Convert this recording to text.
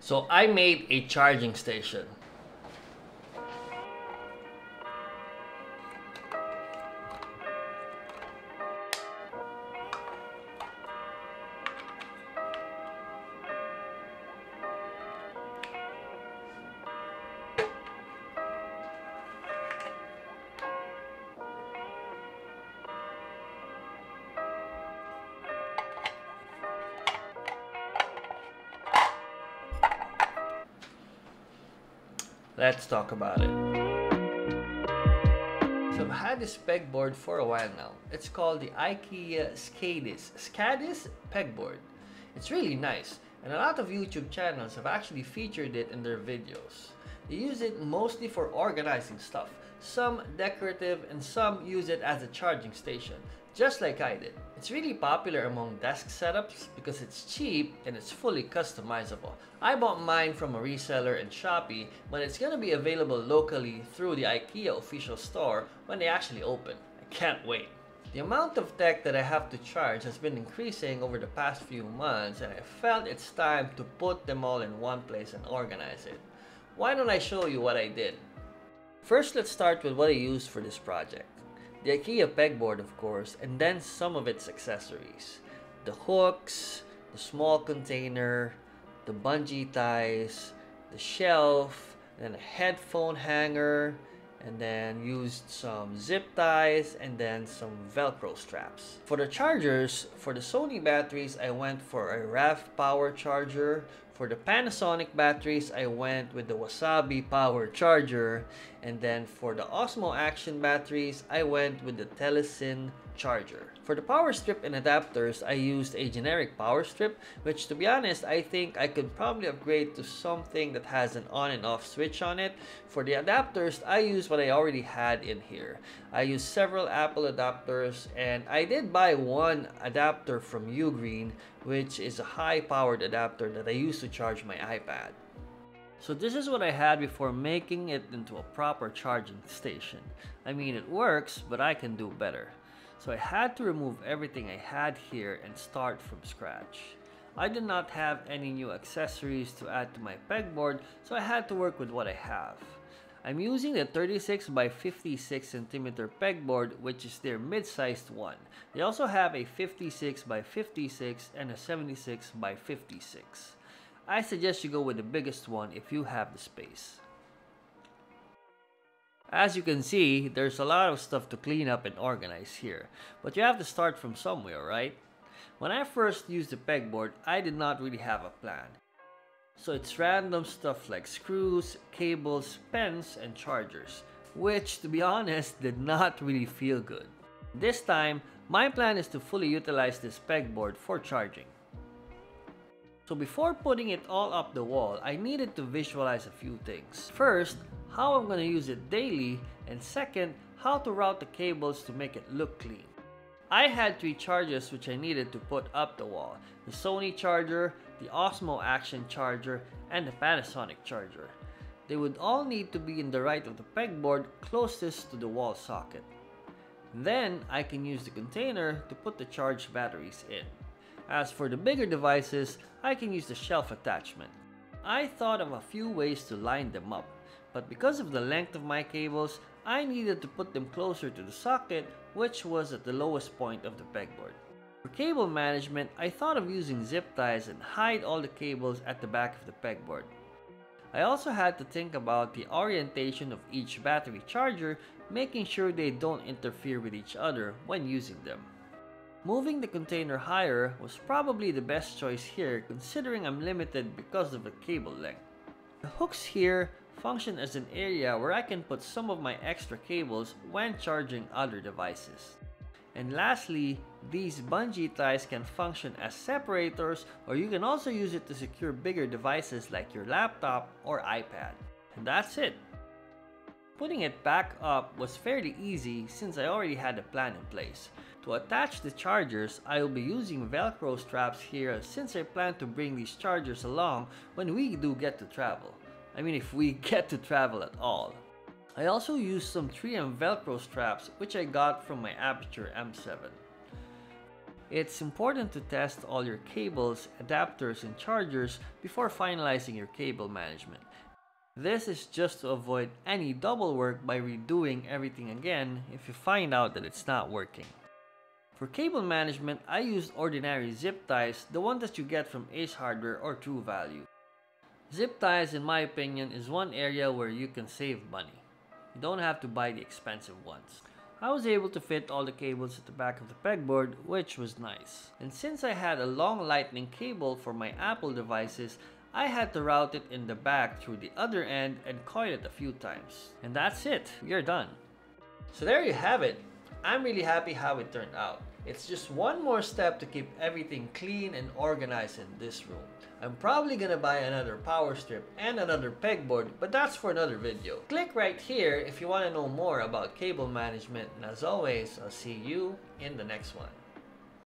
So I made a charging station. Let's talk about it. So I've had this pegboard for a while now. It's called the Ikea Skadis Pegboard. It's really nice, and a lot of YouTube channels have actually featured it in their videos. They use it mostly for organizing stuff, some decorative, and some use it as a charging station, just like I did. It's really popular among desk setups because it's cheap and it's fully customizable. I bought mine from a reseller in Shopee, but it's gonna be available locally through the IKEA official store when they actually open. I can't wait. The amount of tech that I have to charge has been increasing over the past few months, and I felt it's time to put them all in one place and organize it. Why don't I show you what I did? First, let's start with what I used for this project. The IKEA pegboard, of course, and then some of its accessories. The hooks, the small container, the bungee ties, the shelf, then a headphone hanger, and then used some zip ties and then some Velcro straps. For the chargers, for the Sony batteries, I went for a RAV power charger. For the Panasonic batteries, I went with the Wasabi power charger. And then for the Osmo Action batteries, I went with the Telesin charger. For the power strip and adapters, I used a generic power strip, which to be honest, I think I could probably upgrade to something that has an on and off switch on it. For the adapters, I used what I already had in here. I used several Apple adapters, and I did buy one adapter from Ugreen, which is a high-powered adapter that I use to charge my iPad. So this is what I had before making it into a proper charging station. I mean, it works, but I can do better. So I had to remove everything I had here and start from scratch. I did not have any new accessories to add to my pegboard, so I had to work with what I have. I'm using the 36 by 56 cm pegboard, which is their mid-sized one. They also have a 56 by 56 and a 76 by 56. I suggest you go with the biggest one if you have the space. As you can see, there's a lot of stuff to clean up and organize here, but you have to start from somewhere, right? When I first used the pegboard, I did not really have a plan. So it's random stuff like screws, cables, pens, and chargers, which to be honest did not really feel good. This time, my plan is to fully utilize this pegboard for charging. So before putting it all up the wall, I needed to visualize a few things. First, how I'm going to use it daily, and second, how to route the cables to make it look clean. I had 3 chargers which I needed to put up the wall: the Sony charger, the Osmo Action charger, and the Panasonic charger. They would all need to be in the right of the pegboard closest to the wall socket. Then I can use the container to put the charged batteries in. As for the bigger devices, I can use the shelf attachment. I thought of a few ways to line them up, but because of the length of my cables, I needed to put them closer to the socket, which was at the lowest point of the pegboard. For cable management, I thought of using zip ties and hide all the cables at the back of the pegboard. I also had to think about the orientation of each battery charger, making sure they don't interfere with each other when using them. Moving the container higher was probably the best choice here, considering I'm limited because of the cable length. The hooks here function as an area where I can put some of my extra cables when charging other devices. And lastly, these bungee ties can function as separators, or you can also use it to secure bigger devices like your laptop or iPad. And that's it. Putting it back up was fairly easy since I already had a plan in place. To attach the chargers, I will be using Velcro straps here since I plan to bring these chargers along when we do get to travel. I mean, if we get to travel at all. I also used some 3M Velcro straps which I got from my Aperture M7. It's important to test all your cables, adapters, and chargers before finalizing your cable management. This is just to avoid any double work by redoing everything again if you find out that it's not working. For cable management, I used ordinary zip ties, the ones that you get from Ace Hardware or True Value. Zip ties, in my opinion, is one area where you can save money. You don't have to buy the expensive ones. I was able to fit all the cables at the back of the pegboard, which was nice. And since I had a long lightning cable for my Apple devices, I had to route it in the back through the other end and coil it a few times. And that's it, you're done. So there you have it. I'm really happy how it turned out. It's just one more step to keep everything clean and organized in this room. I'm probably gonna buy another power strip and another pegboard, but that's for another video. Click right here if you want to know more about cable management, and as always, I'll see you in the next one.